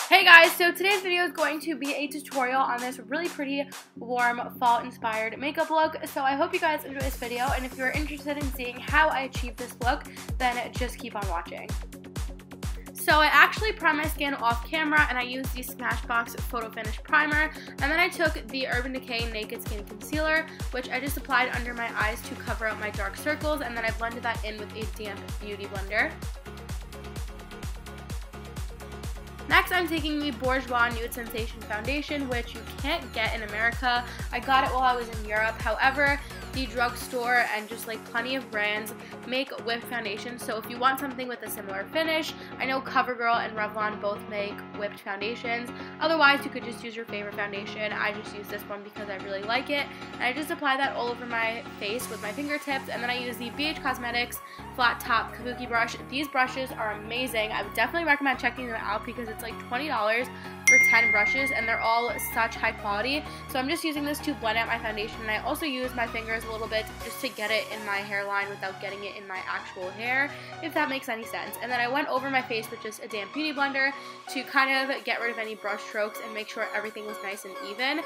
Hey guys, so today's video is going to be a tutorial on this really pretty, warm, fall-inspired makeup look. So I hope you guys enjoy this video, and if you're interested in seeing how I achieved this look, then just keep on watching. So I actually primed my skin off camera, and I used the Smashbox Photo Finish Primer, and then I took the Urban Decay Naked Skin Concealer, which I just applied under my eyes to cover up my dark circles, and then I blended that in with a damp beauty blender. Next, I'm taking the Bourjois Nude Sensation Foundation, which you can't get in America. I got it while I was in Europe. However, the drugstore and just like plenty of brands make whipped foundations. So if you want something with a similar finish, I know CoverGirl and Revlon both make whipped foundations. Otherwise, you could just use your favorite foundation. I just use this one because I really like it. And I just apply that all over my face with my fingertips. And then I use the BH Cosmetics Flat Top Kabuki brush. These brushes are amazing. I would definitely recommend checking them out because it's like $20 for 10 brushes and they're all such high quality. So I'm just using this to blend out my foundation, and I also use my fingers a little bit just to get it in my hairline without getting it in my actual hair, if that makes any sense. And then I went over my face with just a damp beauty blender to kind of get rid of any brush strokes and make sure everything was nice and even.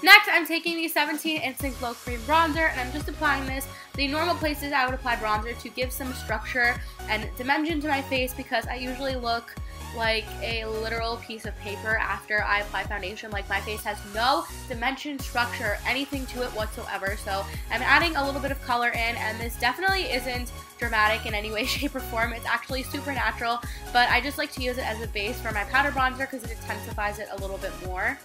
Next, I'm taking the 17 Instant Glow Cream Bronzer, and I'm just applying this the normal places I would apply bronzer to give some structure and dimension to my face, because I usually look like a literal piece of paper after I apply foundation. Like, my face has no dimension, structure, anything to it whatsoever. So I'm adding a little bit of color in, and this definitely isn't dramatic in any way, shape, or form. It's actually super natural, but I just like to use it as a base for my powder bronzer because it intensifies it a little bit more.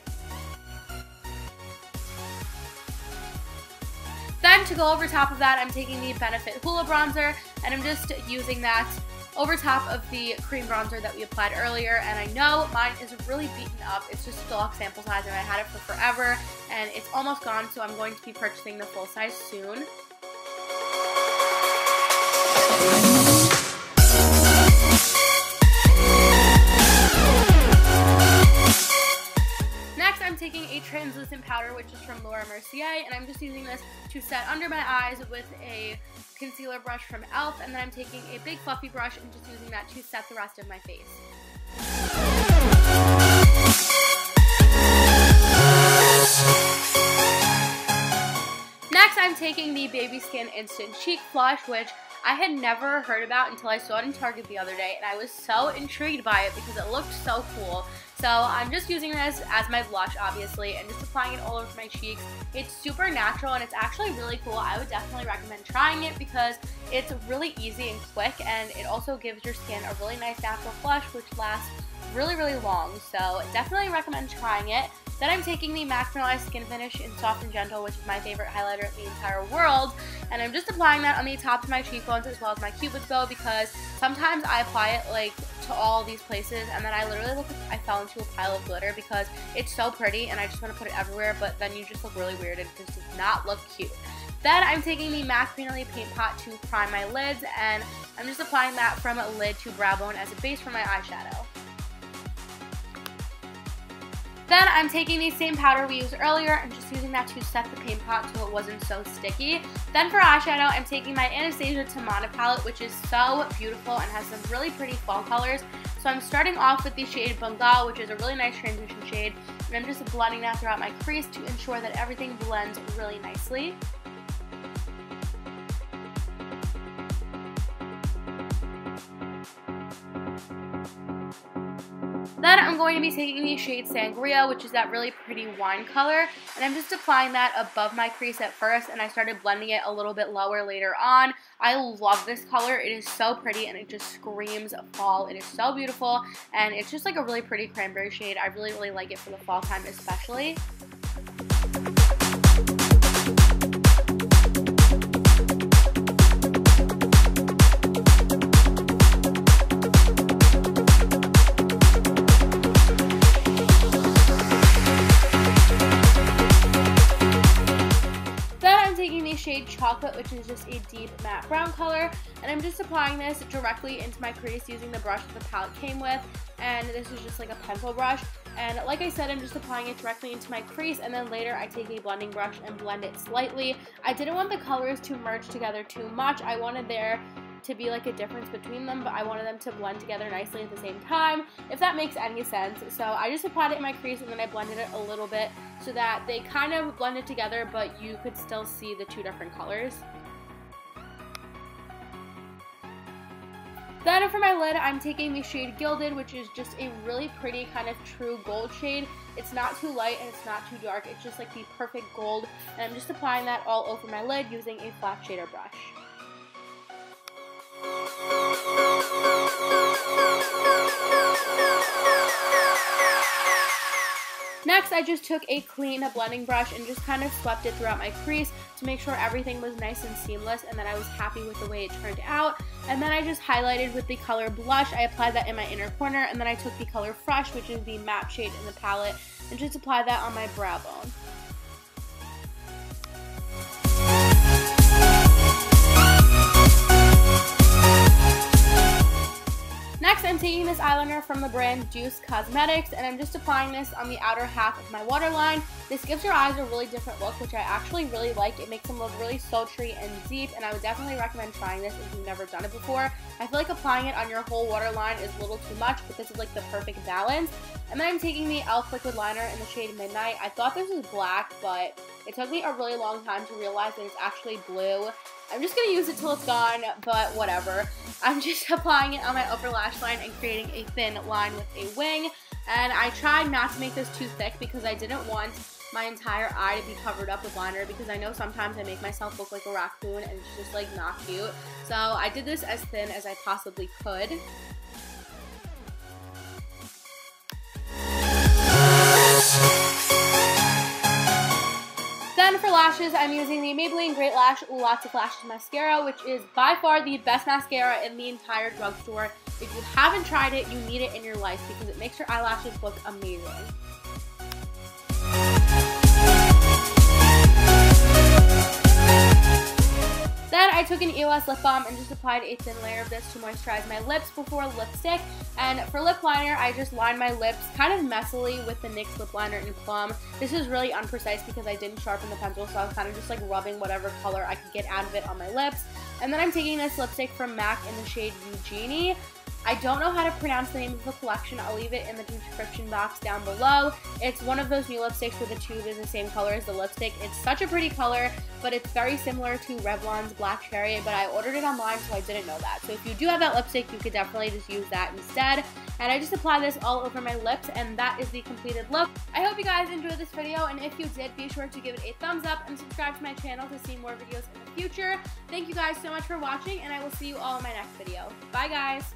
Then, to go over top of that, I'm taking the Benefit Hoola Bronzer, and I'm just using that over top of the cream bronzer that we applied earlier. And I know mine is really beaten up. It's just still off sample size, and I had it for forever, and it's almost gone, so I'm going to be purchasing the full size soon. I'm taking a translucent powder, which is from Laura Mercier, and I'm just using this to set under my eyes with a concealer brush from e.l.f., and then I'm taking a big fluffy brush and just using that to set the rest of my face. Next, I'm taking the Baby Skin Instant Cheek Flush, which I had never heard about until I saw it in Target the other day, and I was so intrigued by it because it looked so cool. So I'm just using this as my blush, obviously, and just applying it all over my cheeks. It's super natural, and it's actually really cool. I would definitely recommend trying it because it's really easy and quick, and it also gives your skin a really nice natural flush, which lasts really, really long. So definitely recommend trying it. Then I'm taking the MAC Mineralized Skin Finish in Soft and Gentle, which is my favorite highlighter in the entire world, and I'm just applying that on the tops of my cheekbones as well as my cupid's bow, because sometimes I apply it like to all these places and then I literally look like I fell into a pile of glitter because it's so pretty and I just want to put it everywhere, but then you just look really weird and it just does not look cute. Then I'm taking the MAC Greenly Paint Pot to prime my lids, and I'm just applying that from lid to brow bone as a base for my eyeshadow. Then I'm taking the same powder we used earlier and just using that to set the paint pot so it wasn't so sticky. Then for eyeshadow, I'm taking my Anastasia Tamana palette, which is so beautiful and has some really pretty fall colors. So I'm starting off with the shade Bengal, which is a really nice transition shade, and I'm just blending that throughout my crease to ensure that everything blends really nicely. Then I'm going to be taking the shade Sangria, which is that really pretty wine color, and I'm just applying that above my crease at first, and I started blending it a little bit lower later on. I love this color. It is so pretty, and it just screams fall. It is so beautiful, and it's just like a really pretty cranberry shade. I really, really like it for the fall time especially. Shade Chocolate, which is just a deep matte brown color, and I'm just applying this directly into my crease using the brush that the palette came with, and this is just like a pencil brush, and like I said, I'm just applying it directly into my crease, and then later I take a blending brush and blend it slightly. I didn't want the colors to merge together too much. I wanted there to be like a difference between them, but I wanted them to blend together nicely at the same time, if that makes any sense. So I just applied it in my crease and then I blended it a little bit so that they kind of blended together, but you could still see the two different colors. Then for my lid, I'm taking the shade Gilded, which is just a really pretty kind of true gold shade. It's not too light and it's not too dark. It's just like the perfect gold. And I'm just applying that all over my lid using a flat shader brush. Next, I just took a clean blending brush and just kind of swept it throughout my crease to make sure everything was nice and seamless and that I was happy with the way it turned out. And then I just highlighted with the color Blush. I applied that in my inner corner, and then I took the color Fresh, which is the matte shade in the palette, and just applied that on my brow bone. Next, I'm taking this eyeliner from the brand Juice Cosmetics, and I'm just applying this on the outer half of my waterline. This gives your eyes a really different look, which I actually really like. It makes them look really sultry and deep, and I would definitely recommend trying this if you've never done it before. I feel like applying it on your whole waterline is a little too much, but this is like the perfect balance. And then I'm taking the e.l.f. liquid liner in the shade Midnight. I thought this was black, but it took me a really long time to realize that it's actually blue. I'm just going to use it till it's gone, but whatever. I'm just applying it on my upper lash line and creating a thin line with a wing. And I tried not to make this too thick because I didn't want my entire eye to be covered up with liner, because I know sometimes I make myself look like a raccoon and it's just like not cute. So I did this as thin as I possibly could. Then for lashes, I'm using the Maybelline Great Lash Lots of Lashes Mascara, which is by far the best mascara in the entire drugstore. If you haven't tried it, you need it in your life because it makes your eyelashes look amazing. Then I took an EOS lip balm and just applied a thin layer of this to moisturize my lips before lipstick. And for lip liner, I just lined my lips kind of messily with the NYX lip liner in Plum. This is really unprecise because I didn't sharpen the pencil, so I was kind of just like rubbing whatever color I could get out of it on my lips. And then I'm taking this lipstick from MAC in the shade Eugenie. I don't know how to pronounce the name of the collection. I'll leave it in the description box down below. It's one of those new lipsticks where the tube is the same color as the lipstick. It's such a pretty color, but it's very similar to Revlon's Black Cherry, but I ordered it online, so I didn't know that. So if you do have that lipstick, you could definitely just use that instead. And I just applied this all over my lips, and that is the completed look. I hope you guys enjoyed this video, and if you did, be sure to give it a thumbs up and subscribe to my channel to see more videos in the future. Thank you guys so much for watching, and I will see you all in my next video. Bye, guys!